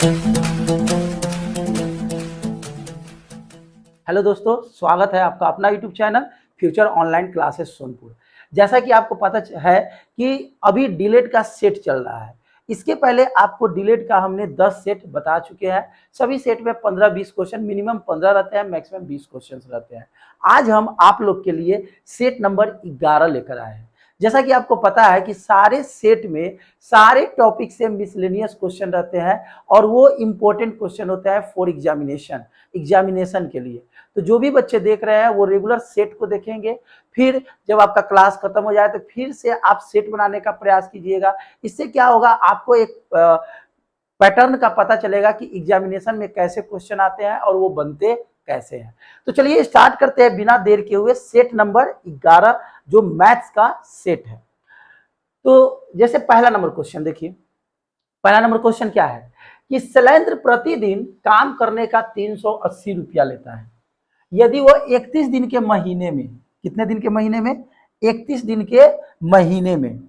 Hello दोस्तों, स्वागत है आपका अपना YouTube channel future online classes Sonpur. जैसा कि आपको पता है कि अभी डीलेट का सेट चल रहा है। इसके पहले आपको डीलेट का हमने 10 सेट बता चुके हैं। सभी सेट में 15-20 क्वेश्चन, मिनिमम 15 रहते हैं, मैक्सिमम 20 क्वेश्चन रहते हैं। आज हम आप लोग के लिए सेट नंबर 11 लेकर आए हैं। जैसा कि आपको पता है कि सारे सेट में सारे टॉपिक से मिसलेनियस क्वेश्चन रहते हैं और वो इंपॉर्टेंट क्वेश्चन होता है फॉर एग्जामिनेशन के लिए। तो जो भी बच्चे देख रहे हैं वो रेगुलर सेट को देखेंगे, फिर जब आपका क्लास खत्म हो जाए तो फिर से आप सेट बनाने का प्रयास कीजिएगा। इससे क्या होगा, आपको एक पैटर्न का पता चलेगा कि एग्जामिनेशन में कैसे क्वेश्चन आते हैं और वो बनते कैसे हैं। तो चलिए स्टार्ट करते हैं बिना देर के हुए। सेट नंबर 11 जो मैथ्स का सेट है। तो जैसे पहला नंबर क्वेश्चन देखिए, पहला नंबर क्वेश्चन क्या है कि शैलेंद्र प्रतिदिन काम करने का 380 रुपया लेता है। यदि वो 31 दिन के महीने में, कितने दिन के महीने में, 31 दिन के महीने में,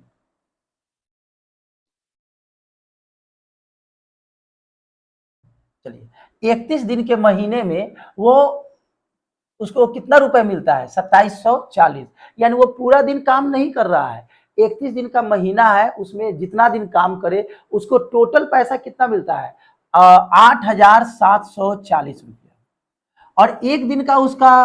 चलिए 31 दिन के महीने में वो उसको कितना रुपए मिलता है, 2740। यानी वो पूरा दिन काम नहीं कर रहा है, 31 दिन का महीना है, उसमें जितना दिन काम करे उसको टोटल पैसा कितना मिलता है, 8740 रुपया। और एक दिन का उसका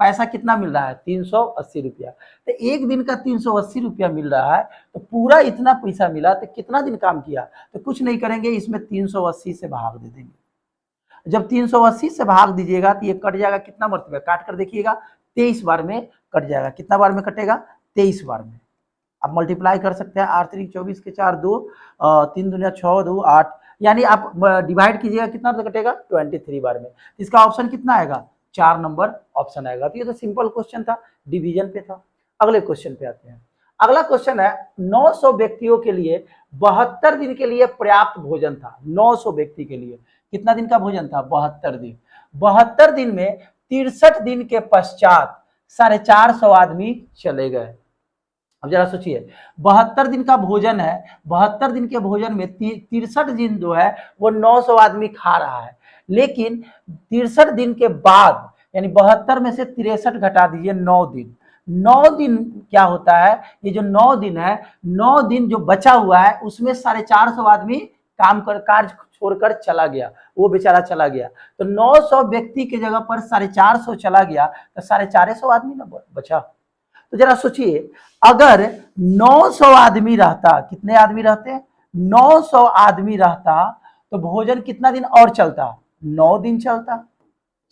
पैसा कितना मिल रहा है, 380 रुपया। तो एक दिन का 380 रुपया मिल रहा है, तो पूरा इतना पैसा मिला तो कितना दिन काम किया, तो कुछ नहीं करेंगे, इसमें 380 से भाग दे देंगे। जब 380 से भाग दीजिएगा तो ये कट जाएगा, कितना मरतबा काट कर देखिएगा, 23 बार में कट जाएगा। कितना बार में कटेगा, 23 बार में। आप मल्टीप्लाई कर सकते हैं, 8 3 24 के 4 2 3 दूना 6 2 8, यानी आप डिवाइड कीजिएगा, कितना कटेगा, 23 बार में। इसका ऑप्शन कितना आएगा, 4 नंबर ऑप्शन आएगा। तो ये तो सिंपल क्वेश्चन था, डिवीजन पे था। अगले क्वेश्चन पे आते हैं। अगला क्वेश्चन है 900 व्यक्तियों के लिए 72 दिन के लिए पर्याप्त भोजन था। 900 व्यक्ति के लिए कितना दिन का भोजन था, 72 दिन। 72 दिन में 63 दिन के पश्चात 450 आदमी चले गए। अब जरा सोचिए, 72 दिन का भोजन है, 72 दिन के भोजन में 63 दिन जो है वो 900 आदमी खा रहा है। लेकिन 63 दिन के बाद, यानी 72 में से 63 घटा दीजिए, 9 दिन, 9 दिन क्या होता है, ये जो 9 दिन है, 9 दिन जो बचा हुआ है उसमें 450 आदमी काम कर, कार्य छोड़कर चला गया, वो बेचारा चला गया। तो 900 व्यक्ति की जगह पर 450 चला गया, तो 450 आदमी ना बचा। तो जरा सोचिए, अगर 900 आदमी रहता, कितने आदमी रहते, 900 आदमी रहता, तो भोजन कितना दिन और चलता, 9 दिन चलता।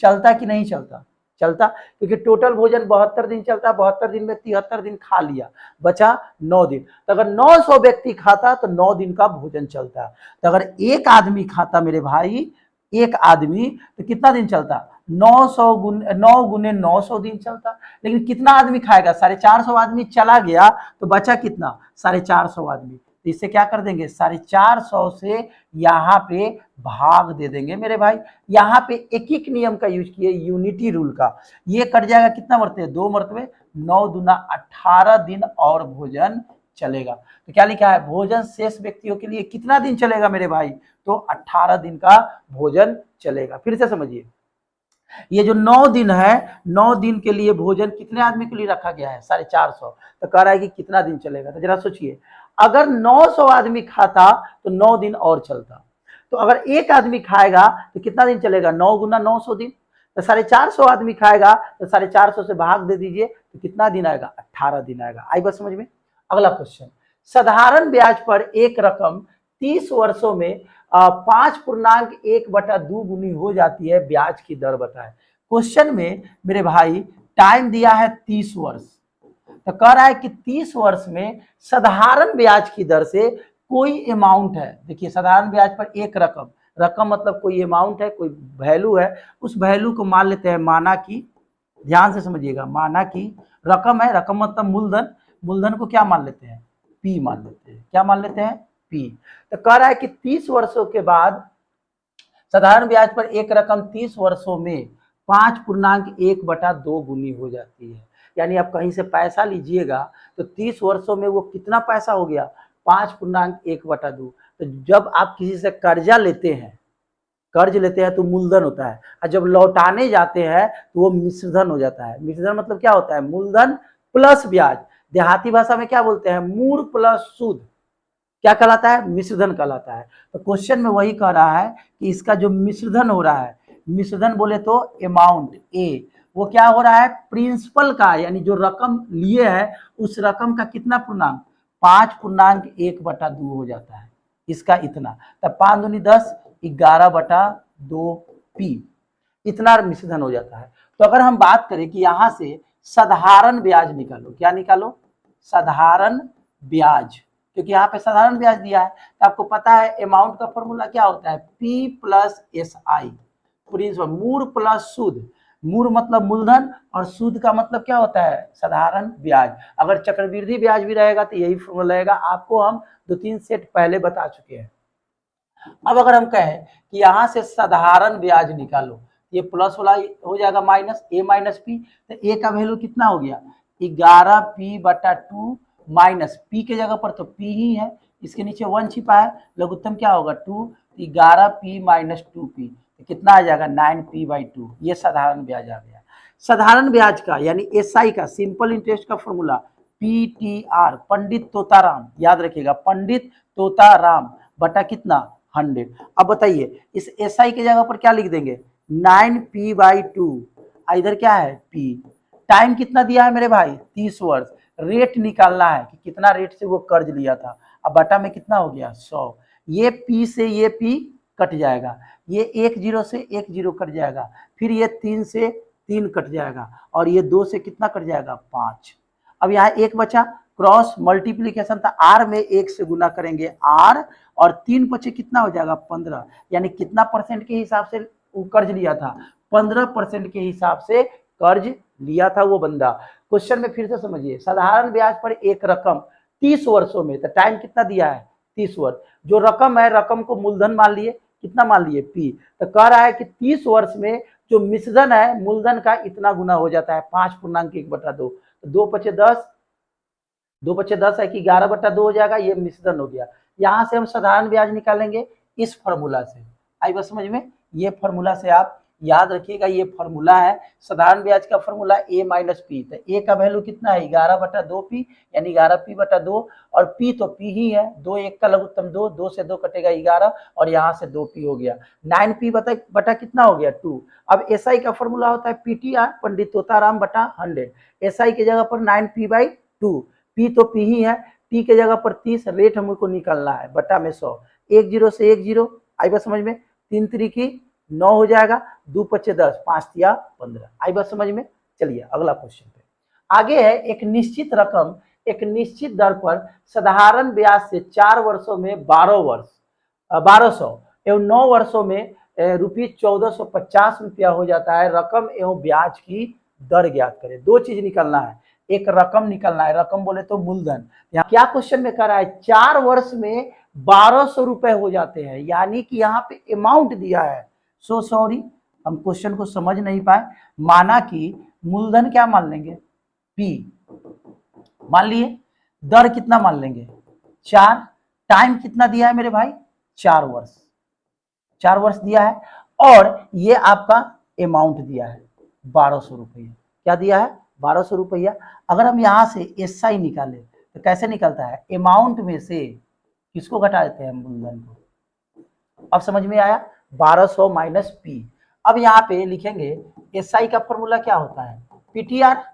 चलता कि नहीं चलता, चलता, क्योंकि टोटल भोजन 72 दिन चलता, 72 दिन में 73 दिन खा लिया, बचा 9 दिन। तो अगर 900 व्यक्ति खाता तो 9 दिन का भोजन चलता। तो अगर एक आदमी खाता मेरे भाई, एक आदमी, तो कितना दिन चलता, 9 गुने 900 दिन चलता। लेकिन कितना आदमी खाएगा, 450 आदमी चला गया, तो बचा कितना, 450 आदमी। तो इससे क्या कर देंगे, 450 से यहाँ पे भाग दे देंगे मेरे भाई। यहाँ पे एक एक नियम का यूज किए, यूनिटी रूल का। ये कट जाएगा, कितना मरतबे, 2 मरतबे, 9 दूना 18 दिन और भोजन चलेगा। तो क्या लिखा है, भोजन शेष व्यक्तियों के लिए कितना दिन चलेगा मेरे भाई, तो 18 दिन का भोजन चलेगा। फिर से समझिए, ये जो 9 दिन है, 9 दिन के लिए भोजन कितने आदमी के लिए रखा गया है, 450। तो कह रहा है कि कितना दिन चलेगा, तो जरा सोचिए, अगर 900 आदमी खाता तो 9 दिन और चलता। तो अगर एक आदमी खाएगा तो कितना दिन चलेगा, 9 गुना 900 दिन। तो 450 आदमी खाएगा तो 450 से भाग दे दीजिए, तो कितना दिन आएगा, 18 दिन आएगा। आई बात समझ में। अगला क्वेश्चन, साधारण ब्याज पर एक रकम 30 वर्षों में 5.1/2 गुनी हो जाती है, ब्याज की दर बताए। क्वेश्चन में मेरे भाई टाइम दिया है 30 वर्ष, तो कह रहा है कि 30 वर्ष में साधारण ब्याज की दर से कोई अमाउंट है। देखिए, साधारण ब्याज पर एक रकम, रकम मतलब कोई अमाउंट है, कोई वैल्यू है, उस वैल्यू को मान लेते हैं माना की, ध्यान से समझिएगा, माना की रकम है, रकम मतलब मूलधन, मूलधन को क्या मान लेते हैं, पी मान लेते हैं। क्या मान लेते हैं, पी। तो कह रहा है कि 30 वर्षों के बाद साधारण ब्याज पर एक रकम 30 वर्षों में 5.1/2 गुनी हो जाती है। यानी आप कहीं से पैसा लीजिएगा तो 30 वर्षों में वो कितना पैसा हो गया, 5.1/2। तो जब आप किसी से कर्जा लेते हैं, कर्ज लेते हैं तो मूलधन होता है, और जब लौटाने जाते हैं तो वो मिश्रधन हो जाता है। मिश्रधन मतलब क्या होता है? मूलधन प्लस ब्याज। देहाती भाषा में क्या बोलते हैं? मूल प्लस सूद। क्या कहलाता है? मिश्रधन कहलाता है। तो क्वेश्चन में वही कह रहा है कि इसका जो मिश्रधन हो रहा है, मिश्रधन बोले तो अमाउंट ए, वो क्या हो रहा है? प्रिंसिपल का, यानी जो रकम लिए है उस रकम का कितना पूर्णांक? 5.1/2 हो जाता है। इसका इतना, तब 5 दूनी 10, 11/2 पी, इतना मिश्रधन हो जाता है। तो अगर हम बात करें कि यहां से साधारण ब्याज निकालो, क्या निकालो? साधारण ब्याज, क्योंकि यहाँ पे साधारण ब्याज दिया है। तो आपको पता है अमाउंट का फॉर्मूला क्या होता है? P plus S I, principal, मूल प्लस सूद। मूल मतलब मूलधन और सूद का मतलब क्या होता है? साधारण ब्याज। अगर चक्रवृद्धि ब्याज भी रहेगा तो यही फॉर्मूला रहेगा, आपको हम 2-3 सेट पहले बता चुके हैं। अब अगर हम कहें कि यहां से साधारण ब्याज निकालो, ये प्लस वाला हो जाएगा माइनस ए माइनस पी, तो ए का वैल्यू कितना हो गया? 11p/2 माइनस पी के जगह पर तो पी ही है, इसके नीचे 1 छिपा है, लघुत्तम क्या होगा? 2, 11p-2p, तो कितना आ जाएगा? 9p/2। ये साधारण ब्याज आ गया। साधारण ब्याज का यानी एसआई का, सिंपल इंटरेस्ट का फॉर्मूला पीटीआर, पंडित तोताराम, याद रखिएगा, पंडित तोताराम बटा कितना? 100। अब बताइए इस एसआई की जगह पर क्या लिख देंगे? 9p/2, इधर क्या है? p। टाइम कितना दिया है मेरे भाई? 30 वर्ष। रेट निकालना है कि कितना रेट से वो कर्ज लिया था। अब बटा में कितना हो गया? 100। ये p से ये p कट जाएगा, ये 1 0 से 1 0 कट जाएगा, फिर ये 3 से 3 कट जाएगा, और ये 2 से कितना कट जाएगा? 5। अब यहाँ एक बचा, क्रॉस मल्टीप्लीकेशन था, आर में 1 से गुना करेंगे आर, और 3 बचे कितना हो जाएगा? 15। यानी कितना परसेंट के हिसाब से वो कर्ज लिया था? 15% के हिसाब से कर्ज लिया था वो बंदा। क्वेश्चन में फिर से समझिए, साधारण ब्याज पर एक रकम 30 वर्षों में, तो टाइम कितना दिया है? 30 वर्ष। जो रकम है, रकम को मूलधन मान लिए, कितना मान लिए? पी। तो कह रहा है कि 30 वर्ष में जो मिश्रधन है मूलधन का इतना गुना हो जाता है, 5.1/2। तो 2 बचे 10, 2 बचे 10 है कि 11/2 हो जाएगा, ये मिश्रण हो गया। यहाँ से हम साधारण ब्याज निकालेंगे इस फॉर्मूला से। आई बस समझ में? ये फॉर्मूला से आप याद रखिएगा, ये फॉर्मूला है साधारण ब्याज का फॉर्मूला ए माइनस पी। तो ए का वैल्यू कितना है? 11/2 पी, यानी 11p/2, और पी तो पी ही है, 2 1 का लघुत्तम 2, 2 से 2 कटेगा 11, और यहाँ से 2p हो गया। 9p बटा कितना हो गया? 2। अब एसआई का फॉर्मूला होता है पीटीआर, पंडित तोताराम बटा 100। एसआई की जगह पर 9p/2, पी तो पी ही है, टी के जगह पर 30, रेट हमको निकालना है, बटा में 100, 1 0 से 1 0, आई बात समझ में? 3 3 9 हो जाएगा, 2 5 10, 5 3 15, आई बात समझ में? चलिए अगला क्वेश्चन पे आगे है। एक निश्चित रकम एक निश्चित दर पर साधारण ब्याज से 4 वर्षों में 1200 एवं 9 वर्षों में ₹1450 हो जाता है। रकम एवं ब्याज की दर ज्ञात करें। दो चीज निकलना है, एक रकम निकलना है, रकम बोले तो मूलधन। यहाँ क्या क्वेश्चन में कर रहा है? 4 वर्ष में 1200 रुपए हो जाते हैं, यानी कि यहाँ पे अमाउंट दिया है। सो सॉरी, हम क्वेश्चन को समझ नहीं पाए। माना कि मूलधन क्या मान लेंगे? पी मान लिए, दर कितना मान लेंगे? 4। टाइम कितना दिया है मेरे भाई? 4 वर्ष। 4 वर्ष दिया है, और ये आपका अमाउंट दिया है 1200 रुपया। क्या दिया है? 1200 रुपया। अगर हम यहां से एसआई निकाले तो कैसे निकलता है? अमाउंट में से किसको घटा देते हैं? मूलधन को। अब समझ में आया? 1200 माइनस पी। अब यहाँ पे लिखेंगे एसआई का फॉर्मूला क्या होता है? पीटीआर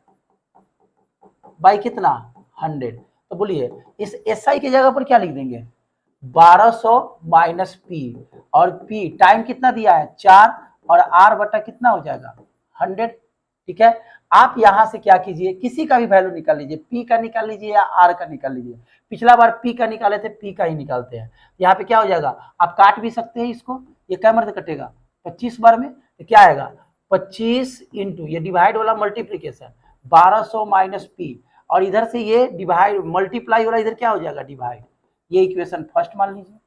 बाई कितना? 100। तो बोलिए इस एसआई की जगह पर क्या लिख देंगे? 1200 माइनस पी, और पी टाइम कितना दिया है? 4, और आर बटा कितना हो जाएगा? 100। ठीक है, आप यहां से क्या कीजिए, किसी का भी वैल्यू निकाल लीजिए, पी का निकाल लीजिए या आर का निकाल लीजिए। पिछला बार पी का निकाले थे, पी का ही निकालते हैं। यहाँ पे क्या हो जाएगा? आप काट भी सकते हैं इसको, ये क्या मर्द कटेगा? 25 बार में, तो क्या आएगा? 25 इंटू ये डिवाइड वाला मल्टीप्लीकेशन, 1200 माइनस पी, और इधर से ये डिवाइड मल्टीप्लाई वाला इधर क्या हो जाएगा? डिवाइड। ये इक्वेशन फर्स्ट मान लीजिए।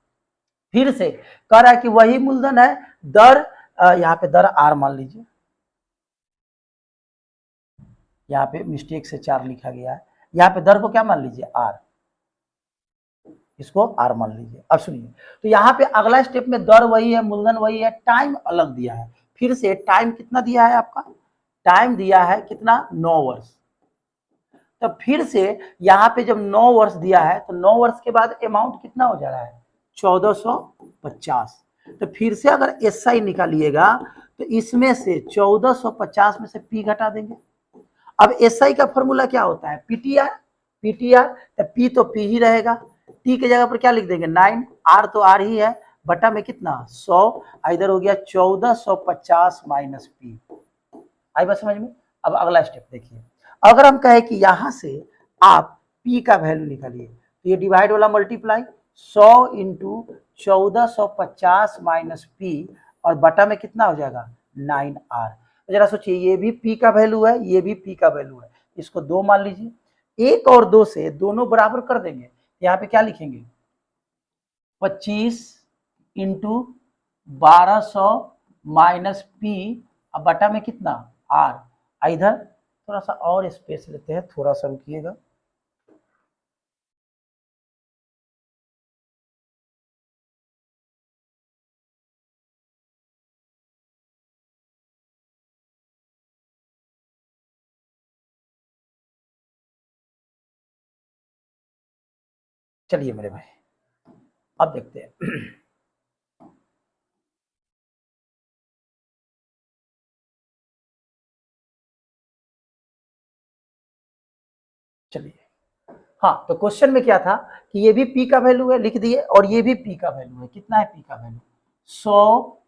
फिर से कह रहा है कि वही मूलधन है, दर यहाँ पे दर आर मान लीजिए, यहाँ पे मिस्टेक से 4 लिखा गया है, यहाँ पे दर को क्या मान लीजिए? आर। इसको आर मान लीजिए। अब सुनिए, तो यहाँ पे अगला स्टेप में दर वही है, मूलधन वही है, टाइम अलग दिया है। फिर से टाइम कितना दिया है आपका, टाइम दिया है कितना, 9 वर्ष। तो फिर से यहाँ पे जब 9 वर्ष दिया है तो 9 वर्ष के बाद अमाउंट कितना हो जा रहा है, 1450। तो फिर से अगर एसआई निकालिएगा तो इसमें से 1450 में से पी घटा देंगे। अब एसआई का फॉर्मूला क्या होता है, पीटीआर, पीटीआर, तो पी तो पी ही रहेगा, टी के जगह पर क्या लिख देंगे 9, आर तो आर ही है, बटा में कितना 100, इधर हो गया 1450 माइनस पी। आई बात समझ में। अब अगला स्टेप देखिए, अगर हम कहें कि यहां से आप P का वैल्यू निकालिए तो ये डिवाइड वाला मल्टीप्लाई 100 इंटू 1450 माइनस पी और बटा में कितना हो जाएगा 9R। जरा सोचिए, ये भी P का वैल्यू है, ये भी P का वैल्यू है, इसको 2 मान लीजिए। 1 और 2 से दोनों बराबर कर देंगे, यहाँ पे क्या लिखेंगे 25 इंटू 1200 माइनस पी अब बटा में कितना आर। इधर थोड़ा सा और स्पेस लेते हैं, थोड़ा सा रुकिएगा। चलिए मेरे भाई, अब देखते हैं। चलिए, हाँ, तो क्वेश्चन में क्या था कि ये भी P का वैल्यू है, लिख दिए, और ये भी P का वैल्यू है। कितना है P का वैल्यू, 100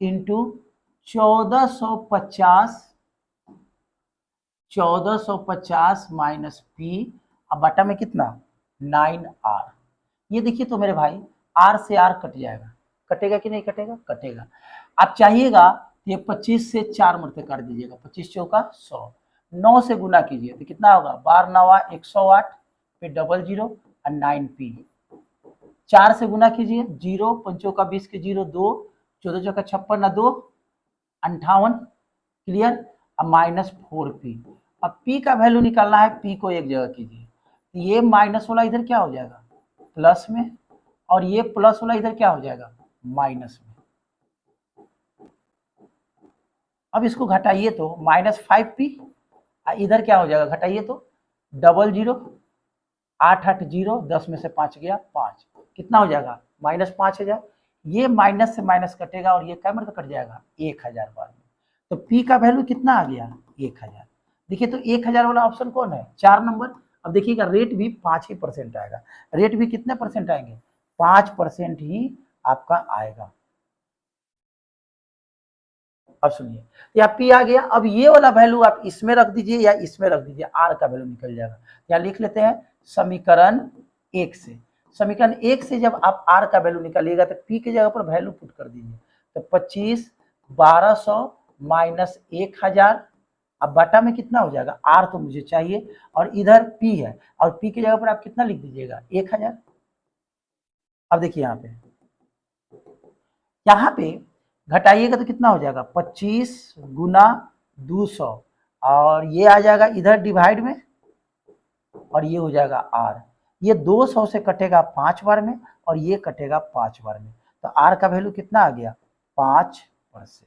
इंटू 1450 माइनस पी अब बटा में कितना 9R। ये देखिए तो मेरे भाई, R से R कट जाएगा, कटेगा कि नहीं कटेगा, कटेगा। आप चाहिएगा ये 25 से 4 मरते कर दीजिएगा, 25 चौका 100, 9 से गुना कीजिए तो कितना होगा 12 9 108, फिर डबल जीरो और 9P। 4 से गुना कीजिए, 0 पंचों का 20 के 0 2, 14 चौका 56 ना 2 58, क्लियर। अब माइनस 4P। अब P का वैल्यू निकालना है, P को एक जगह कीजिए, ये माइनस वाला इधर क्या हो जाएगा प्लस में, और ये प्लस वाला इधर क्या हो जाएगा माइनस में। अब इसको घटाइए तो -5P, इधर क्या हो जाएगा घटाइए तो डबल जीरो 880, 10 में से 5 गया 5, कितना हो जाएगा -5000। ये माइनस से माइनस कटेगा और ये क्या मतलब कट जाएगा 1000 बार में। तो P का वैल्यू कितना आ गया 1000। देखिए तो 1000 वाला ऑप्शन कौन है 4 नंबर। अब देखिएगा रेट भी 5% आएगा, रेट भी कितने परसेंट आएंगे 5% ही आपका आएगा। अब सुनिए, यहाँ P आ गया, अब ये वाला वैल्यू आप इसमें रख दीजिए या इसमें रख दीजिए, R का वैल्यू निकल जाएगा। यहाँ लिख लेते हैं समीकरण 1 से, समीकरण 1 से जब आप R का वैल्यू निकालिएगा तो P की जगह पर वैल्यू पुट कर दीजिए, तो 25 1200 माइनस 1000, अब बटा में कितना हो जाएगा R तो मुझे चाहिए, और इधर P है, और P की जगह पर आप कितना लिख दीजिएगा 1000। अब देखिए यहाँ पे घटाइएगा तो कितना हो जाएगा 25 गुना 200, और ये आ जाएगा इधर डिवाइड में, और ये हो जाएगा R। ये 200 से कटेगा 5 बार में, और ये कटेगा 5 बार में, तो R का वैल्यू कितना आ गया 5%।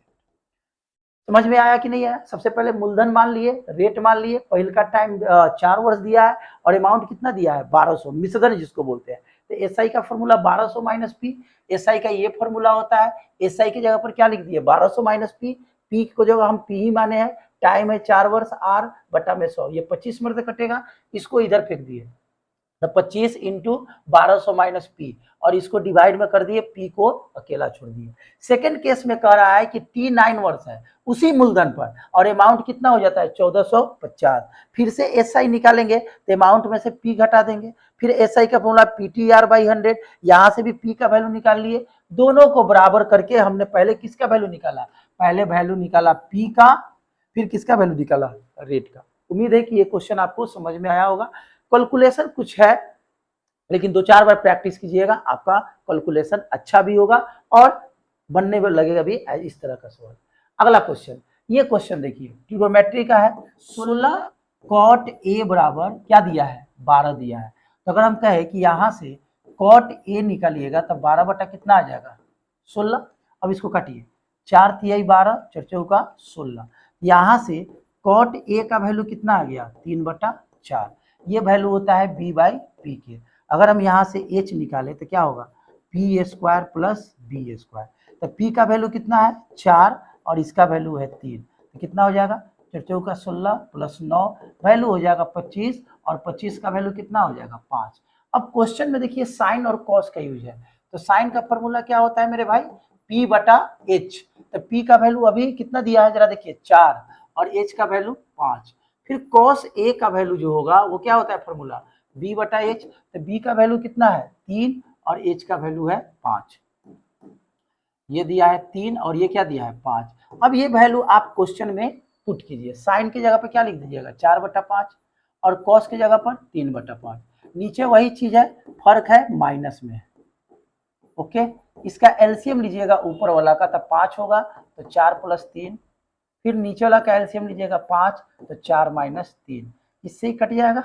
समझ में आया कि नहीं आया। सबसे पहले मूलधन मान लिए, रेट मान लिए, पहले का टाइम 4 वर्ष दिया है, और अमाउंट कितना दिया है 1200, मिश्रधन जिसको बोलते हैं। तो एसआई का फॉर्मूला 1200 माइनस पी, एसआई का ये फॉर्मूला होता है। एसआई की जगह पर क्या लिख दिए 1200 माइनस पी, पी को जगह हम पी ही माने हैं, टाइम है 4 वर्ष, आर बटा में 100, ये 25 मरते कटेगा, इसको इधर फेंक दिए, तो 25 इंटू 1200 माइनस पी, और इसको डिवाइड में कर दिए, पी को अकेला छोड़ दिए। सेकंड केस में कह रहा है कि टी 9 वर्ष है उसी मूलधन पर, और अमाउंट कितना हो जाता है 1450। फिर से एसआई निकालेंगे तो अमाउंट में से पी घटा देंगे, फिर एसआई का फॉर्मूला पीटीआर बाई 100, यहाँ से भी पी का वैल्यू निकाल लिए, दोनों को बराबर करके हमने पहले किसका वैल्यू निकाला, पहले वैल्यू निकाला पी का, फिर किसका वैल्यू निकाला रेट का। उम्मीद है कि ये क्वेश्चन आपको समझ में आया होगा। कैलकुलेशन कुछ है, लेकिन 2-4 बार प्रैक्टिस कीजिएगा, आपका कैलकुलेशन अच्छा भी होगा और बनने में लगेगा भी इस तरह का सवाल। अगला क्वेश्चन, ये क्वेश्चन देखिए ट्रिग्नोमेट्री का है। 16 कॉट ए बराबर क्या दिया है 12 दिया है। तो अगर हम कहें कि यहाँ से कॉट ए निकालिएगा तब 12 बटा कितना आ जाएगा 16। अब इसको काटिए, 4 तिहाई 12, 4 चौका 16। यहाँ से कॉट ए का वैल्यू कितना आ गया 3 बटा 4। ये वैल्यू होता है बी बाई पी के। अगर हम यहाँ से एच निकालें तो क्या होगा P square plus B square. तो पी का वैल्यू कितना है 4 और इसका वैल्यू है 3, तो कितना हो जाएगा 4 चौका 16 प्लस 9 वैल्यू हो जाएगा 25 और 25 का वैल्यू कितना हो जाएगा 5। अब क्वेश्चन में देखिए साइन और कॉस का यूज है, तो साइन का फॉर्मूला क्या होता है मेरे भाई P बटा H। तो P का वैल्यू अभी कितना दिया है जरा देखिए 4 और H का वैल्यू 5। फिर cos A का वैल्यू जो होगा वो क्या होता है फॉर्मूला B बटा H। तो B का वैल्यू कितना है 3 और H का वैल्यू है 5। ये दिया है 3 और ये क्या दिया है 5। अब ये वैल्यू आप क्वेश्चन में पुट कीजिए। साइन की जगह पर क्या लिख दीजिएगा 4 बटा 5 और कॉस की जगह पर 3 बटा 5। नीचे वही चीज है, फर्क है माइनस में। ओके, इसका एलसीएम लीजिएगा ऊपर वाला का, तब 5 होगा तो 4 प्लस 3, फिर नीचे वाला का एलसीएम लीजिएगा 5 तो 4 माइनस 3, इससे ही कट जाएगा।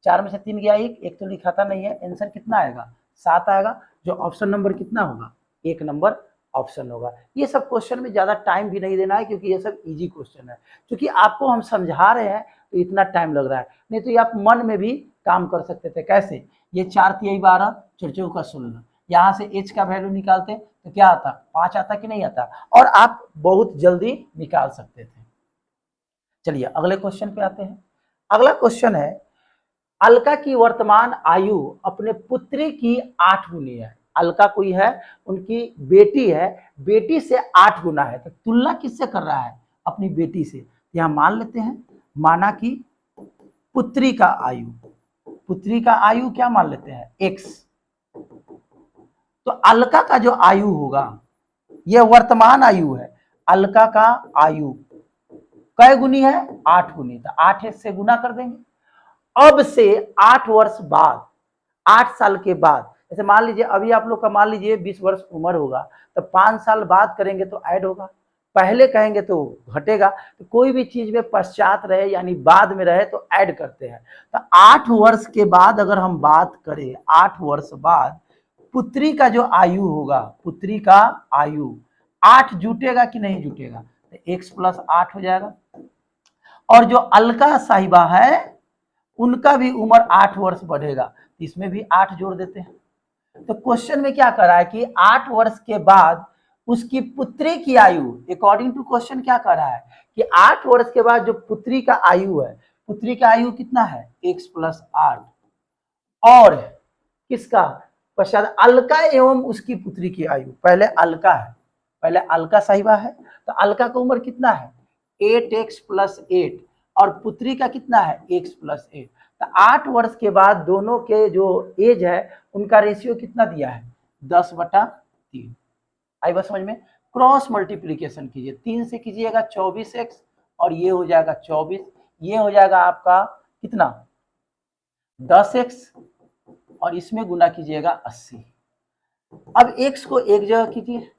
4 में से 3 गया, एक तो लिखाता नहीं है। आंसर कितना आएगा 7 आएगा, जो ऑप्शन नंबर कितना होगा 1 नंबर ऑप्शन होगा। ये सब क्वेश्चन में ज्यादा टाइम भी नहीं देना है क्योंकि ये सब इजी क्वेश्चन है। क्योंकि आपको हम समझा रहे हैं तो इतना टाइम लग रहा है, नहीं तो ये आप मन में भी काम कर सकते थे। कैसे, ये 4 तिहाई 12, 4 चौका 16, यहाँ से h का वैल्यू निकालते तो क्या आता 5 आता कि नहीं आता, और आप बहुत जल्दी निकाल सकते थे। चलिए अगले क्वेश्चन पे आते हैं। अगला क्वेश्चन है, अलका की वर्तमान आयु अपने पुत्री की 8 गुनी है। अलका कोई है, उनकी बेटी है, बेटी से 8 गुना है, तो तुलना किससे कर रहा है अपनी बेटी से। यहाँ मान लेते हैं, माना कि पुत्री का आयु, पुत्री का आयु क्या मान लेते हैं x, तो अलका का जो आयु होगा, यह वर्तमान आयु है, अलका का आयु कै गुनी है 8 गुनी, तो 8 से गुना कर देंगे। अब से 8 वर्ष बाद, 8 साल के बाद, जैसे मान लीजिए अभी आप लोग का मान लीजिए 20 वर्ष उम्र होगा, तो 5 साल बाद करेंगे तो ऐड होगा, पहले कहेंगे तो घटेगा। तो कोई भी चीज में पश्चात रहे यानी बाद में रहे तो ऐड करते हैं। तो 8 वर्ष के बाद अगर हम बात करें, 8 वर्ष बाद पुत्री का जो आयु होगा, पुत्री का आयु 8 जुटेगा कि नहीं जुटेगा, तो x प्लस 8 हो जाएगा। और जो अलका साहिबा है उनका भी उम्र 8 वर्ष बढ़ेगा, इसमें भी 8 जोड़ देते हैं। तो क्वेश्चन में क्या कर रहा है कि 8 वर्ष के बाद उसकी पुत्री की आयु, अकॉर्डिंग टू क्वेश्चन क्या कर रहा है कि 8 वर्ष के बाद जो पुत्री का आयु है, पुत्री का आयु कितना है x प्लस 8, और किसका पश्चात अलका एवं उसकी पुत्री की आयु, पहले अलका है, पहले अलका साहिबा है, तो अलका का उम्र कितना है 8x प्लस 8 और पुत्री का कितना है x प्लस 8। तो 8 वर्ष के बाद दोनों के जो एज है उनका रेशियो कितना दिया है 10 बटा 3। आई बात समझ में। क्रॉस मल्टीप्लीकेशन कीजिए, 3 से कीजिएगा 24x और ये हो जाएगा 24, ये हो जाएगा आपका कितना 10x और इसमें गुना कीजिएगा 80। अब x को एक जगह कीजिए,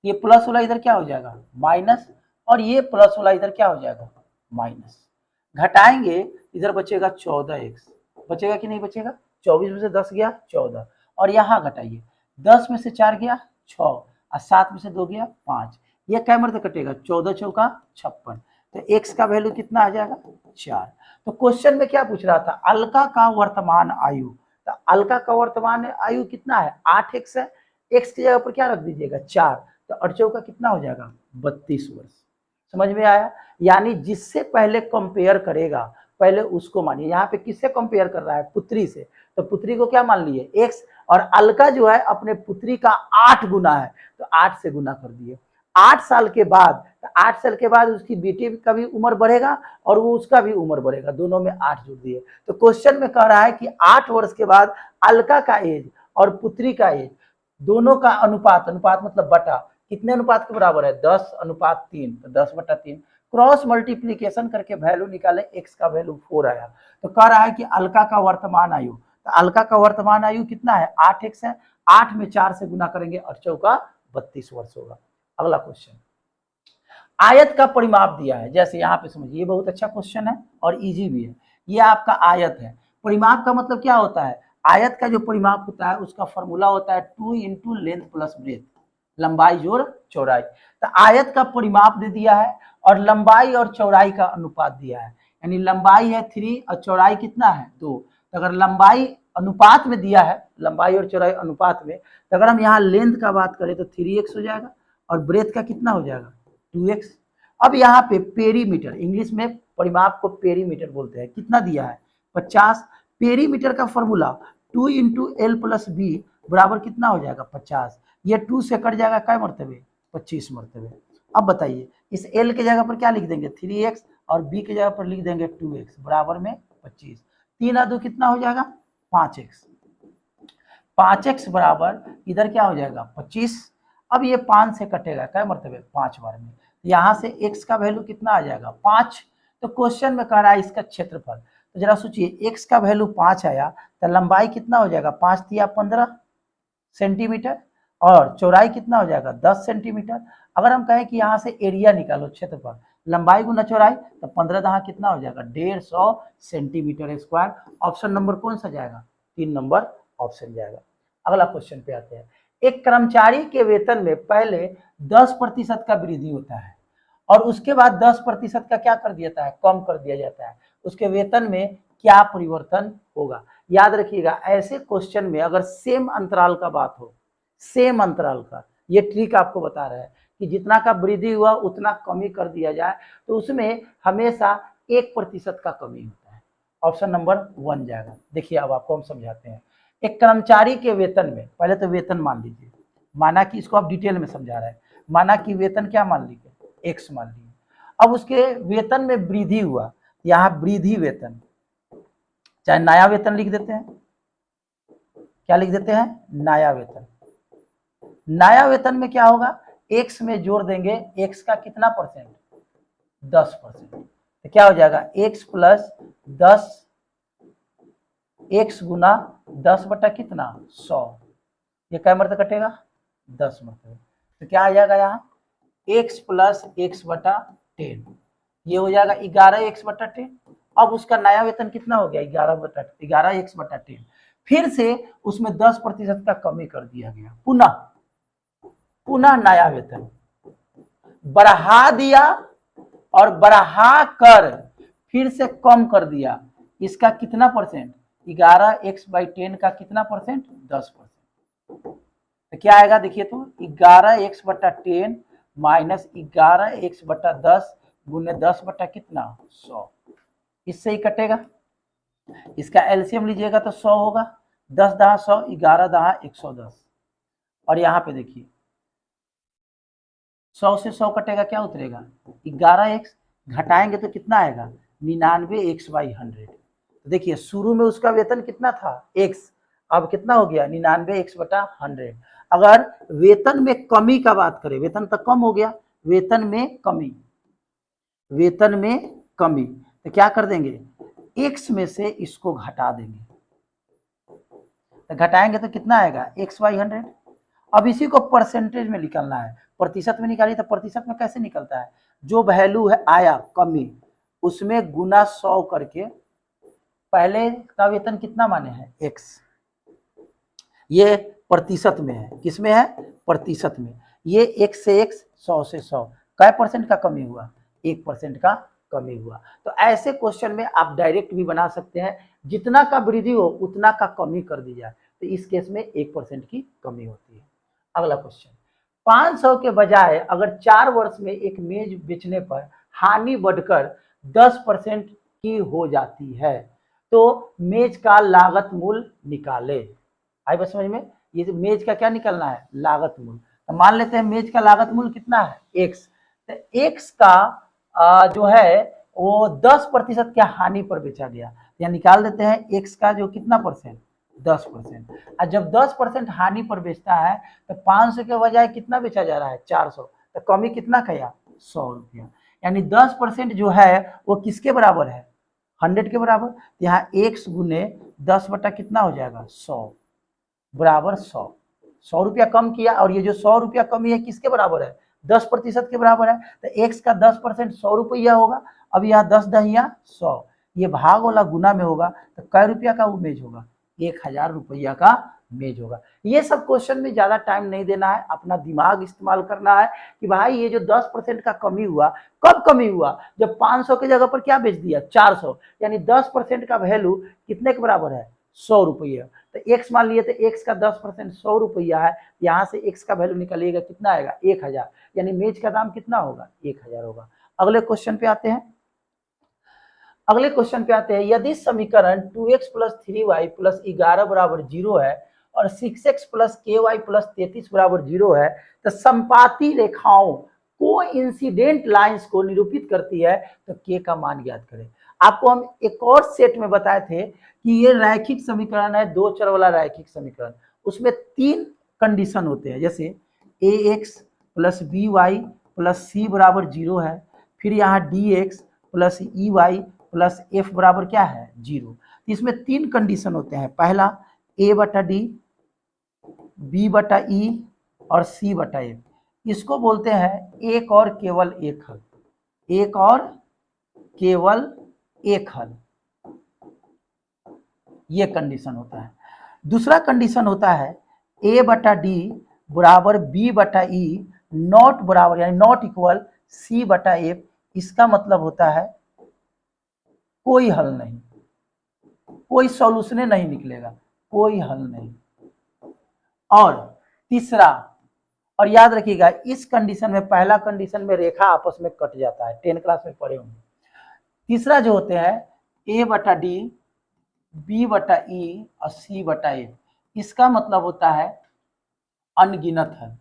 ये प्लस वाला इधर क्या हो जाएगा माइनस, और ये प्लस वाला इधर क्या हो जाएगा माइनस। घटाएंगे इधर बचेगा 14x, बचेगा कि नहीं बचेगा, 24 में से 10 गया 14, और यहाँ घटाइए 10 में से 4 गया 6 और 7 में से 2 गया 5, ये कैमरे से कटेगा 14 चौका 56, तो x का वैल्यू कितना आ जाएगा 4। तो क्वेश्चन में क्या पूछ रहा था अलका का वर्तमान आयु, तो अलका का वर्तमान आयु कितना है 8x है, x की जगह पर क्या रख दीजिएगा 4, तो 8 चौका कितना हो जाएगा 32 वर्ष। समझ में आया, यानी जिससे पहले कंपेयर करेगा पहले उसको मानिए। यहाँ पे किससे कंपेयर कर रहा है पुत्री से, तो पुत्री को क्या मान लिए x, और अलका जो है अपने पुत्री का 8 गुना है तो 8 से गुना कर दिए। 8 साल के बाद, 8 साल के बाद उसकी बेटी का भी उम्र बढ़ेगा और वो उसका भी उम्र बढ़ेगा, दोनों में 8 जोड़ दिए। तो क्वेश्चन में कह रहा है कि 8 वर्ष के बाद अलका का एज और पुत्री का एज दोनों का अनुपात, अनुपात मतलब बटा, कितने अनुपात के बराबर है 10:3, तो 10 बटा 3। क्रॉस मल्टीप्लीकेशन करके वैल्यू निकाले, x का वैल्यू 4 आया। तो कह रहा है कि अलका का वर्तमान आयु, तो अलका का वर्तमान आयु कितना है 8x है, 8 में 4 से गुना करेंगे और चौका 32 वर्ष होगा। अगला क्वेश्चन, आयत का परिमाप दिया है, जैसे यहाँ पे समझिए, ये बहुत अच्छा क्वेश्चन है और इजी भी है। ये आपका आयत है, परिमाप का मतलब क्या होता है आयत का जो परिमाप होता है उसका फॉर्मूला होता है 2 इंटू लेंथ प्लस ब्रेथ, लंबाई जोड़ चौड़ाई। तो आयत का परिमाप दे दिया है और लंबाई और चौड़ाई का अनुपात दिया है, यानी लंबाई है 3 और चौड़ाई कितना है 2। तो अगर लंबाई अनुपात में दिया है, लंबाई और चौड़ाई अनुपात में, तो अगर हम यहाँ लेंथ का बात करें तो 3x हो जाएगा और ब्रेथ का कितना हो जाएगा 2x। अब यहाँ पे पेरीमीटर, इंग्लिश में परिमाप को पेरीमीटर बोलते हैं, कितना दिया है 50। पेरीमीटर का formula 2 into L plus B बराबर कितना हो जाएगा 50। ये 2 से कट जाएगा क्या मरतबे 25 मरतबे। अब बताइए इस एल के जगह पर क्या लिख देंगे 3x और बी के जगह पर लिख देंगे 2x बराबर में 25। 3 और 2 कितना हो जाएगा 5x। 5x बराबर इधर क्या हो जाएगा 25। अब ये 5 से कटेगा क्या मरतबे 5 बार में, यहाँ से x का वैल्यू कितना आ जाएगा 5। तो क्वेश्चन में कह रहा है इसका क्षेत्रफल, तो जरा सोचिए x का वैल्यू 5 आया तो लंबाई कितना हो जाएगा 5 तिया 15 सेंटीमीटर और चौड़ाई कितना हो जाएगा 10 सेंटीमीटर। अगर हम कहें कि यहाँ से एरिया निकालो क्षेत्रफल, लंबाई गुना चौड़ाई, तो 15 दहा कितना हो जाएगा 150 सेंटीमीटर स्क्वायर। ऑप्शन नंबर कौन सा जाएगा 3 नंबर ऑप्शन जाएगा। अगला क्वेश्चन पे आते हैं। एक कर्मचारी के वेतन में पहले 10% का वृद्धि होता है और उसके बाद 10% का क्या कर दिया जाता है कम कर दिया जाता है, उसके वेतन में क्या परिवर्तन होगा। याद रखिएगा ऐसे क्वेश्चन में अगर सेम अंतराल का बात हो, सेम अंतराल का, ये ट्रिक आपको बता रहा है कि जितना का वृद्धि हुआ उतना कमी कर दिया जाए, तो उसमें हमेशा 1% का कमी होता है। ऑप्शन नंबर 1 जाएगा। देखिए अब आपको हम समझाते हैं। एक कर्मचारी के वेतन में, पहले तो वेतन मान लीजिए, माना कि इसको आप डिटेल में समझा रहे हैं, माना कि वेतन क्या मान लीजिए x मान लीजिए। अब उसके वेतन में वृद्धि हुआ, यहाँ वृद्धि वेतन, चाहे नया वेतन लिख देते हैं, क्या लिख देते हैं नया वेतन। नया वेतन में क्या होगा x में जोड़ देंगे x का कितना परसेंट 10%, तो क्या हो जाएगा x प्लस 10, x गुना 10 बटा कितना 100, ये क्या मरतबा कटेगा 10 मरतबा। तो क्या आ जाएगा यहाँ x प्लस x बटा 10, ये हो जाएगा 11x बटा 10। अब उसका नया वेतन कितना हो गया 11x बटा 10, फिर से उसमें 10% का कमी कर दिया गया, पुनः नया वेतन बढ़ा दिया और बढ़ा कर फिर से कम कर दिया। इसका कितना परसेंट 11x/10 का कितना परसेंट 10%। तो क्या आएगा देखिए तो 11x बटा 10 माइनस 11x बटा 10 गुने 10 बटा कितना 100, इससे ही कटेगा। इसका एलसीएम लीजिएगा तो 100 होगा, 10 दहा 100, 11 दहा 110। और यहाँ पे देखिए 100 से 100 कटेगा, क्या उतरेगा 11x, घटाएंगे तो कितना आएगा 99x/100। देखिए शुरू में उसका वेतन कितना था x, अब कितना हो गया 99x बटा 100। अगर वेतन में कमी का बात करें, वेतन तो कम हो गया, वेतन में कमी, वेतन में कमी, तो क्या कर देंगे x में से इसको घटा देंगे, तो घटाएंगे तो कितना आएगा x/100। अब इसी को परसेंटेज में निकालना है, प्रतिशत में निकालिए तो प्रतिशत में कैसे निकलता है, जो वैल्यू है आया कमी उसमें गुना 100 करके, पहले का वेतन कितना माने हैं x, ये प्रतिशत में है, किसमें है प्रतिशत में, ये x से x 100 से 100 कै परसेंट का कमी हुआ 1% का कमी हुआ। तो ऐसे क्वेश्चन में आप डायरेक्ट भी बना सकते हैं, जितना का वृद्धि हो उतना का कमी कर दी जाए, तो इस केस में 1% की कमी होती है। अगला क्वेश्चन, 500 के बजाय अगर 4 वर्ष में एक मेज बेचने पर हानि बढ़कर 10% की हो जाती है तो मेज का लागत मूल्य निकाले। आई बस समझ में, ये मेज का क्या निकलना है लागत मूल्य। तो मान लेते हैं मेज का लागत मूल्य कितना है x, तो x का जो है वो 10% के हानि पर बेचा गया, या निकाल देते हैं x का जो कितना परसेंट 10%। और जब 10% हानि पर बेचता है तो 500 के बजाय कितना बेचा जा रहा है 400, तो कमी कितना कया 100 रुपया, यानी 10% जो है वो किसके बराबर है 100 के बराबर। यहाँ x गुने 10 बटा कितना हो जाएगा 100 बराबर 100 रुपया कम किया, और ये जो 100 रुपया कमी है किसके बराबर है 10% के बराबर है, तो x का 10% 100 रुपया होगा। अब यहाँ 10 दहिया 100, ये भाग वाला गुना में होगा तो कै रुपया का वो मेज होगा 1000 रुपया का मेज होगा। ये सब क्वेश्चन में ज्यादा टाइम नहीं देना है, अपना दिमाग इस्तेमाल करना है कि भाई ये जो 10% का कमी हुआ, कब कमी हुआ, जब 500 की जगह पर क्या बेच दिया 400, यानी 10% का वैल्यू कितने के बराबर है 100 रुपया। तो एक्स मान लिए तो एक्स का 10% 100 रुपया है, यहाँ से एक्स का वैल्यू निकालिएगा कितना आएगा 1000, यानी मेज का दाम कितना होगा 1000 होगा। अगले क्वेश्चन पे आते हैं। अगले क्वेश्चन पे आते हैं, यदि समीकरण 2x प्लस 3y प्लस 11 बराबर 0 है और 6x प्लस ky प्लस 33 बराबर 0 है, तो संपाती रेखाओं को इंसिडेंट लाइंस को निरूपित करती है, तो k का मान ज्ञात करें। आपको हम एक और सेट में बताए थे कि ये रैखिक समीकरण है, दो चर वाला रैखिक समीकरण, उसमें 3 कंडीशन होते हैं, जैसे ax plus by plus c बराबर 0 है, फिर यहाँ dx plus ey plus F बराबर क्या है 0। इसमें 3 कंडीशन होते हैं, पहला a बटा डी, b बटा ई और c बटा एफ। इसको बोलते हैं एक और केवल एक हल, एक और केवल एक हल, ये कंडीशन होता है। दूसरा कंडीशन होता है a बटा डी बराबर b बटा ई नॉट बराबर यानी नॉट इक्वल c बटा एफ। इसका मतलब होता है कोई हल नहीं, कोई सॉल्यूशन नहीं निकलेगा, कोई हल नहीं। और तीसरा, और याद रखिएगा इस कंडीशन में, पहला कंडीशन में रेखा आपस में कट जाता है, 10 क्लास में पढ़े होंगे। तीसरा जो होते हैं ए बटा डी, बी बटा ई और सी बटा ए, इसका मतलब होता है अनगिनत हल,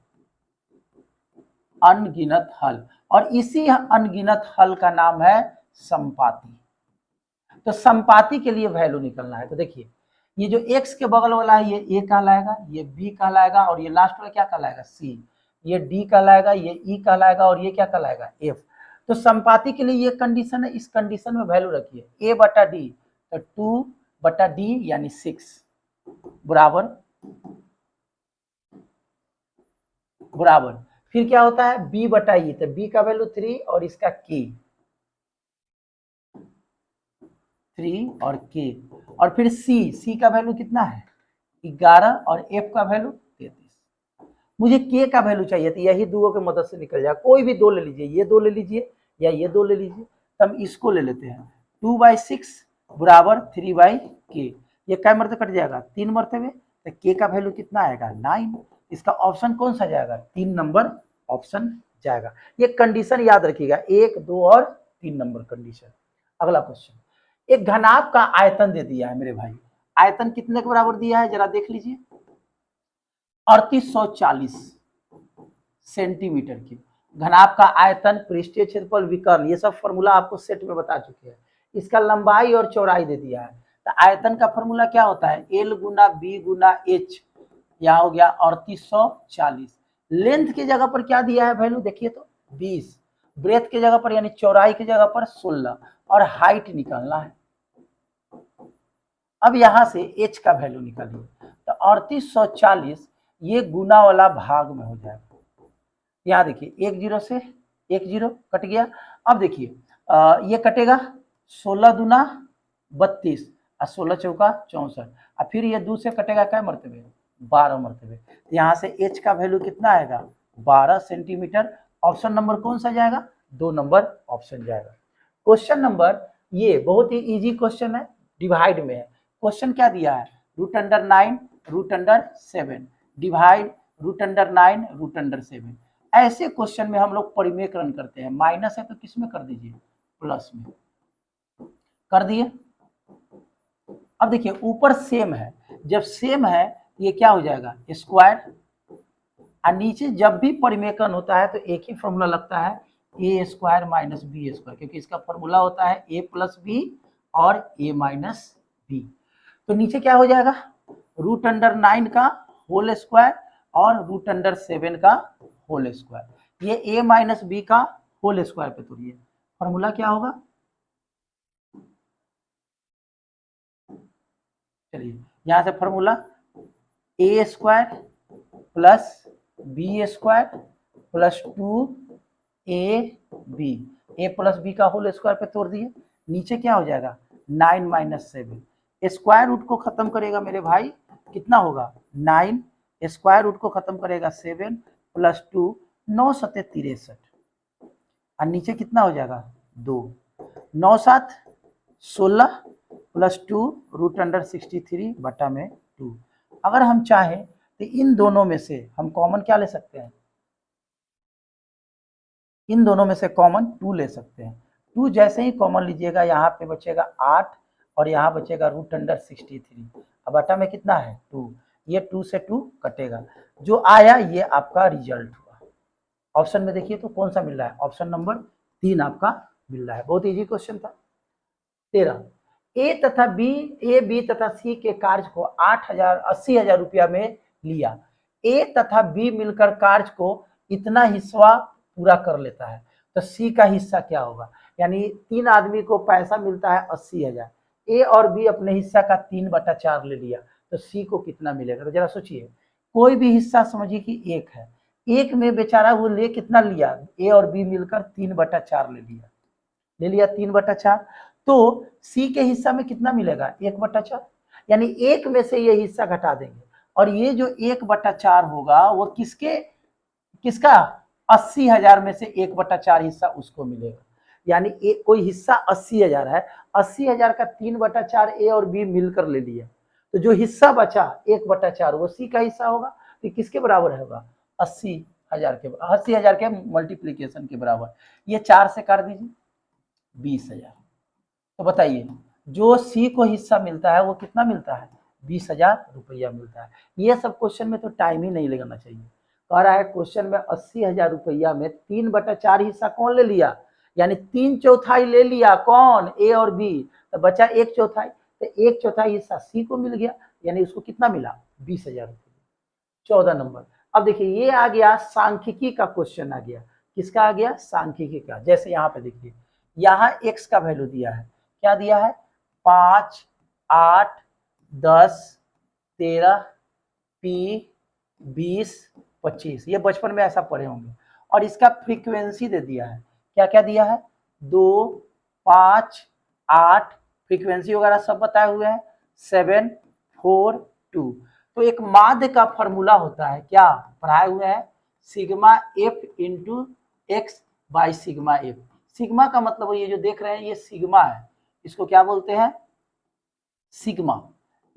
अनगिनत हल, और इसी अनगिनत हल का नाम है संपाती। तो संपाती के लिए वैल्यू निकलना है, तो देखिए ये जो x के बगल वाला है ये a कहलाएगा, ये b कहलाएगा और ये लास्ट वाला क्या कहलाएगा c, ये d कहलाएगा, ये e कहलाएगा और ये क्या कहलाएगा f। तो संपाती के लिए ये कंडीशन है, इस कंडीशन में वैल्यू रखिए a बटा d, तो 2 बटा d यानी 6 बराबर बराबर, फिर क्या होता है b बटा e, तो b का वैल्यू 3 और इसका k 3 और k, और फिर c का वैल्यू कितना है 11 और f का वैल्यू 33। मुझे k का वैल्यू चाहिए, तो यही दुओं की मदद से निकल जाए, कोई भी दो ले लीजिए, ये दो ले लीजिए या ये दो ले लीजिए, तो हम इसको ले लेते हैं 2/6 बराबर 3/k। ये कै मरतबे कट जाएगा 3 मरतबे, तो k का वैल्यू कितना आएगा 9। इसका ऑप्शन कौन सा जाएगा 3 नंबर ऑप्शन जाएगा। ये कंडीशन याद रखिएगा, 1, 2 और 3 नंबर कंडीशन। अगला क्वेश्चन, एक घनाभ का आयतन दे दिया है मेरे भाई, आयतन कितने के बराबर दिया है जरा देख लीजिए 3840 सेंटीमीटर की। घनाभ का आयतन, पृष्ठीय क्षेत्रफल, विकर्ण, ये सब फॉर्मूला आपको सेट में बता चुके हैं। इसका लंबाई और चौड़ाई दे दिया है, तो आयतन का फॉर्मूला क्या होता है एल गुना बी गुना एच, यहाँ हो गया 3840। लेंथ की जगह पर क्या दिया है वैल्यू देखिए तो 20, ब्रेथ की जगह पर यानी चौड़ाई की जगह पर 16 और हाइट निकालना है। अब यहां से h का वैल्यू निकालिए, तो 3840 ये गुना वाला भाग में हो जाएगा। यहाँ देखिए 1 0 से 1 0 कट गया। अब देखिए ये कटेगा 16 दूना 32 और 16 चौका 64, और फिर ये 2 से कटेगा क्या मरतबे 12 मरतबे। तो यहाँ से h का वैल्यू कितना आएगा 12 सेंटीमीटर। ऑप्शन नंबर कौन सा जाएगा 2 नंबर ऑप्शन जाएगा। क्वेश्चन नंबर, ये बहुत ही इजी क्वेश्चन है, डिवाइड में है। क्वेश्चन क्या दिया है √9 √7 डिवाइड √9 √7। ऐसे क्वेश्चन में हम लोग परिमेयकरण करते हैं, माइनस है तो किस में कर दीजिए प्लस में कर दिए। अब देखिए ऊपर सेम है, जब सेम है ये क्या हो जाएगा स्क्वायर, और नीचे जब भी परिमेयकरण होता है तो एक ही फॉर्मूला लगता है a square minus B square, क्योंकि इसका फॉर्मूला होता है a प्लस बी और a माइनस बी। तो नीचे क्या हो जाएगा √9 का होल स्क्वायर और √7 का होल स्क्वायर। ये a माइनस बी का होल स्क्वायर पे तोड़िए, फॉर्मूला क्या होगा चलिए यहां से formula a square plus B square plus 2ab, a plus B का होल स्क्वायर पे तोड़ दिए, नीचे क्या हो जाएगा 9 - 7, स्क्वायर रूट को खत्म करेगा मेरे भाई, कितना होगा 9, स्क्वायर रूट को खत्म करेगा 7 प्लस 2, 9 सत्ते 63, और नीचे कितना हो जाएगा 2, 9 7 16 प्लस 2 रूट अंडर 63 बटा में 2। अगर हम चाहें तो इन दोनों में से हम कॉमन क्या ले सकते हैं, इन दोनों में से कॉमन 2 ले सकते हैं। 2 जैसे ही कॉमन लीजिएगा यहाँ पे बचेगा 8 और यहाँ बचेगा रूट अंडर 63, अब बटा में कितना है 2, ये 2 से 2 कटेगा, जो आया ये आपका रिजल्ट हुआ। ऑप्शन में देखिए तो कौन सा मिल रहा है, ऑप्शन नंबर 3 आपका मिल रहा है। बहुत इजी क्वेश्चन था। 13, ए तथा बी, ए बी तथा सी के कार्य को 80,000 रुपया में लिया। ए तथा बी मिलकर कार्य को इतना हिस्सा पूरा कर लेता है, तो सी का हिस्सा क्या होगा। यानी 3 आदमी को पैसा मिलता है 80,000, ए और बी अपने हिस्सा का 3/4 ले लिया, तो सी को कितना मिलेगा। तो जरा सोचिए, कोई भी हिस्सा समझिए कि एक है, एक में बेचारा वो ले कितना लिया, ए और बी मिलकर 3/4 ले लिया 3/4, तो सी के हिस्सा में कितना मिलेगा 1/4, यानी एक में से ये हिस्सा घटा देंगे, और ये जो 1/4 होगा वो किसका 80,000 में से 1/4 हिस्सा उसको मिलेगा। यानी कोई हिस्सा 80,000 है, 80,000 का 3/4 ए और बी मिलकर ले लिया, तो जो हिस्सा बचा 1/4 वो सी का हिस्सा होगा। तो किसके बराबर होगा 80,000 के मल्टीप्लीकेशन के बराबर। ये 4 से कर दीजिए 20,000। तो बताइए जो सी को हिस्सा मिलता है वो कितना मिलता है 20,000 रुपया मिलता है। ये सब क्वेश्चन में तो टाइम ही नहीं लगाना चाहिए। कह रहा है क्वेश्चन में 80,000 रुपया में 3/4 हिस्सा कौन ले लिया, यानी 3/4 ले लिया कौन, ए और बी, तो बचा 1/4, तो 1/4 हिस्सा सी को मिल गया, यानी उसको कितना मिला 20,000 रुपया। 14 नंबर। अब देखिए ये आ गया सांख्यिकी का क्वेश्चन आ गया, किसका आ गया सांख्यिकी का। जैसे यहाँ पे देखिए, यहाँ x का वैल्यू दिया है, क्या दिया है 5 8 10 13 p 20 25, ये बचपन में ऐसा पढ़े होंगे। और इसका फ्रीक्वेंसी दे दिया है, क्या क्या दिया है 2 5 8, फ्रीक्वेंसी वगैरह सब बताए हुए हैं 7 4 2। तो एक माध्य का फॉर्मूला होता है, क्या पढ़ाए हुए हैं, sigma F into x by sigma F. Sigma का मतलब ये जो देख रहे हैं ये सिग्मा है, इसको क्या बोलते हैं सिग्मा।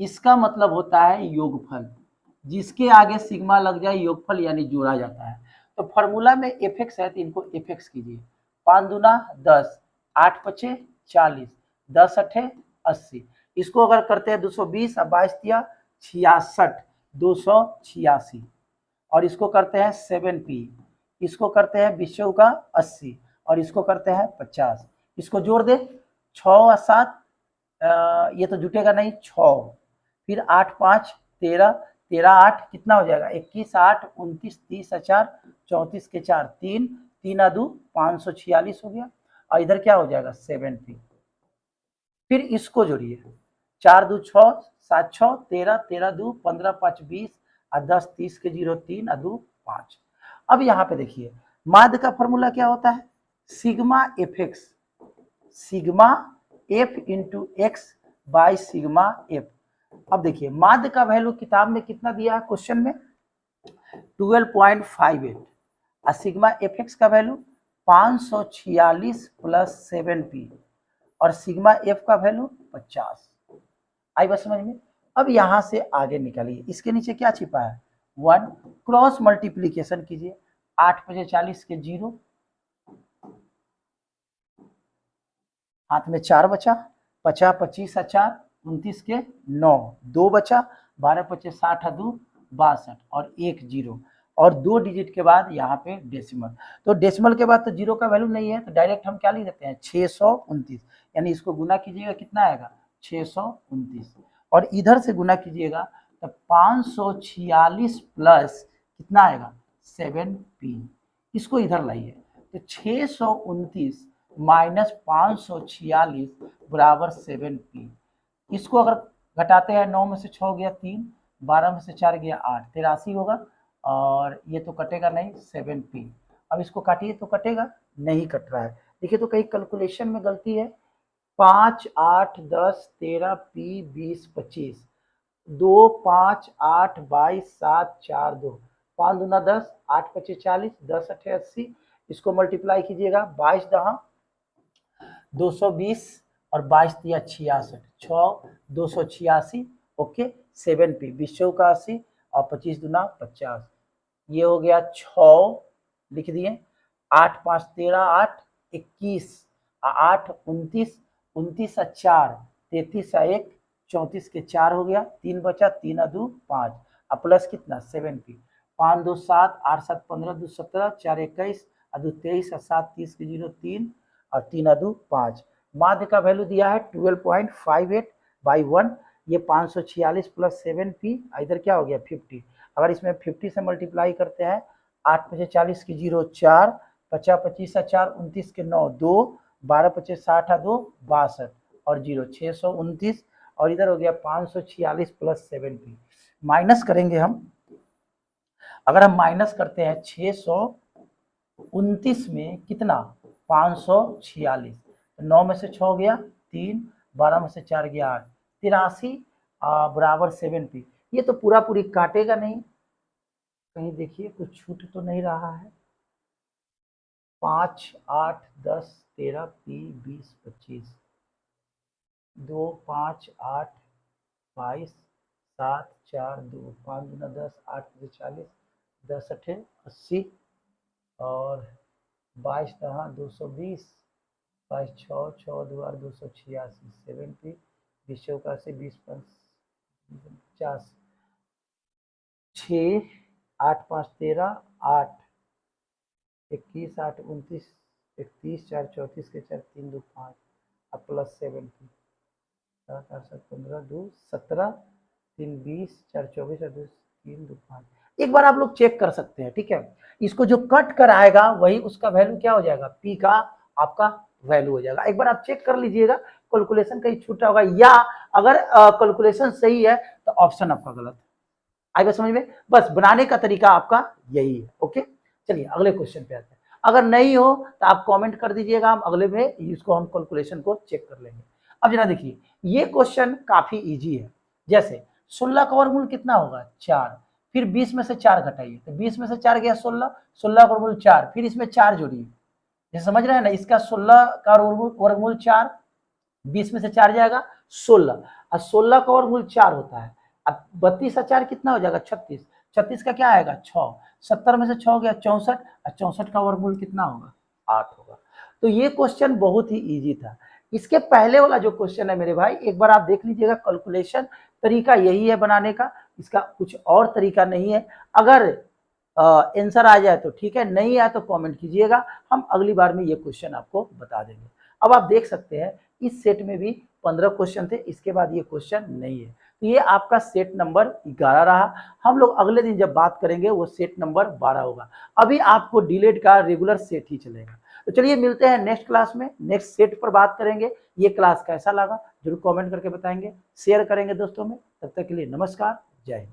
इसका मतलब होता है योगफल, जिसके आगे सिग्मा लग जाए योगफल यानी जोड़ा जाता है। तो फॉर्मूला में एफ एक्स है तो इनको एफ एक्स कीजिए, 5 दूना 10, 8 पचे 40, 10 अठे 80, इसको अगर करते हैं 220 और 22 दिया 66, 286, और इसको करते हैं 7p, इसको करते हैं 20 का 80, और इसको करते हैं 50, इसको जोड़ दे 6 और 7, ये तो जुटेगा नहीं 6, फिर 8 5 13, 13 8 कितना हो जाएगा 21 8 29 30 4 34 के 4 3 3 2 546 हो गया, और इधर क्या हो जाएगा 70। फिर इसको जोड़िए 4 2 6 7 6 13 13 2 15 5 20 और 10 30 के 0 3 2 5। अब यहाँ पे देखिए माध्य का फॉर्मूला क्या होता है sigma F x, sigma F into x by sigma F. अब देखिए माध्य का वैल्यू किताब में कितना दिया है क्वेश्चन में 12.58, और सिग्मा एफ एक्स का वैल्यू 546 प्लस 7p, और सिग्मा एफ का वैल्यू 50। आई बात समझ में। अब यहां से आगे निकालिए, इसके नीचे क्या छिपा है 1, क्रॉस मल्टीप्लीकेशन कीजिए 8 5 40 के 0, हाथ में 4 बचा, 50 25 4 29 के 9, 2 बचा, 12 25 60 2 62, और 1 0, और 2 डिजिट के बाद यहाँ पे डेसिमल। तो डेसिमल के बाद तो जीरो का वैल्यू नहीं है, तो डायरेक्ट हम क्या लिख देते हैं 629, यानी इसको गुना कीजिएगा कितना आएगा 629, और इधर से गुना कीजिएगा तो 546 प्लस कितना आएगा 7p, इसको इधर लाइए तो 629 माइनस 546 बराबर 7p। इसको अगर घटाते हैं 9 में से 6 गया 3, 12 में से 4 गया 8, 83 होगा, और ये तो कटेगा नहीं 7p। अब इसको काटिए तो कटेगा नहीं, कट रहा है। देखिए तो कहीं कैलकुलेशन में गलती है, 5 8 10 13 पी 20 25, 2 5 8 22 7 4 2, 5 दूना 10, 8 25 40, 10 8 80, इसको मल्टीप्लाई कीजिएगा, 22 दहा 220 और 22 दिया 66, 6 286, ओके 7 पी 20 चौका 80 और 25 दूना 50, ये हो गया 6 लिख दिए, 8 5 13 8 21, 8 29, 29 और 4 33 और 1 34 के 4 हो गया, 3 बचा, 3 2 5 और प्लस कितना 7 पी, 5 2 7 8 7 15 2 17 4 21 और 2 23 और 7 30 के 0 3 और 3 2 5, माध्य का वैल्यू दिया है 12.58/1, ये 546 प्लस 7 पी, इधर क्या हो गया 50, अगर इसमें 50 से मल्टीप्लाई करते हैं, 8 5 40 की 0 4, 50 25 4 29 के 9 2, 12 25 60 2 62 और 0 629, और इधर हो गया 546 प्लस 7 पी, माइनस करेंगे हम, अगर हम माइनस करते हैं 629 में कितना 546, 9 में से 6 गया 3, 12 में से 4 गया 8, 83 बराबर 7 पी, ये तो पूरा पूरी काटेगा नहीं, कहीं देखिए कुछ छूट तो नहीं रहा है, 5 8 10 13 पी 20 25, 2 5 8 22 7 4 2, 5 दूना 10, 8 40, 10 8 80 और 22 दहा 220, 22 6 6 2 286, 7 पी 20 चौका 20 50, 6 8 5 13 8 21 8 29 31 4 34 के 4 3 2 5 अब प्लस 7 पी, 7 8 7 15 2 17 3 20 4 24 और 2 3 2 5, एक बार आप लोग चेक कर सकते हैं, ठीक है, इसको जो कट कर आएगा वही उसका वैल्यू क्या हो जाएगा, पी का आपका वैल्यू हो जाएगा, एक बार आप चेक कर लीजिएगा कैलकुलेशन कहीं छूटा होगा, या अगर कैलकुलेशन सही है तो ऑप्शन आपका गलत है, आएगा समझ में, बस बनाने का तरीका आपका यही है, ओके। चलिए अगले क्वेश्चन पे आते हैं, अगर नहीं हो तो आप कमेंट कर दीजिएगा, हम अगले में इसको हम कैलकुलेशन को चेक कर लेंगे। अब जरा देखिए ये क्वेश्चन काफी इजी है, जैसे 16 का वर्गमूल कितना होगा 4, फिर 20 में से 4 घटाइए, तो 20 में से 4 गया 16, 16 का वर्गमूल 4, फिर इसमें 4 जोड़िए, ये समझ रहे हैं ना, इसका 16 का वर्गमूल 4, 20 में से 4 जाएगा 16, और 16 का वर्गमूल 4 होता है, अब 32 और 4 कितना हो जाएगा 36, 36 का क्या आएगा 6, 70 में से 6 गया 64, और 64 का वर्गमूल कितना होगा 8 होगा। तो ये क्वेश्चन बहुत ही इजी था, इसके पहले वाला जो क्वेश्चन है मेरे भाई एक बार आप देख लीजिएगा, कैलकुलेशन तरीका यही है बनाने का, इसका कुछ और तरीका नहीं है, अगर आंसर आ जाए तो ठीक है, नहीं आए तो कमेंट कीजिएगा, हम अगली बार में ये क्वेश्चन आपको बता देंगे। अब आप देख सकते हैं इस सेट में भी 15 क्वेश्चन थे, इसके बाद ये क्वेश्चन नहीं है, तो ये आपका सेट नंबर 11 रहा, हम लोग अगले दिन जब बात करेंगे वो सेट नंबर 12 होगा, अभी आपको डिलेट का रेगुलर सेट ही चलेगा। तो चलिए मिलते हैं नेक्स्ट क्लास में, नेक्स्ट सेट पर बात करेंगे, ये क्लास कैसा लगा जरूर कमेंट करके बताएंगे, शेयर करेंगे दोस्तों में, तब तक के लिए नमस्कार, जय हिंद।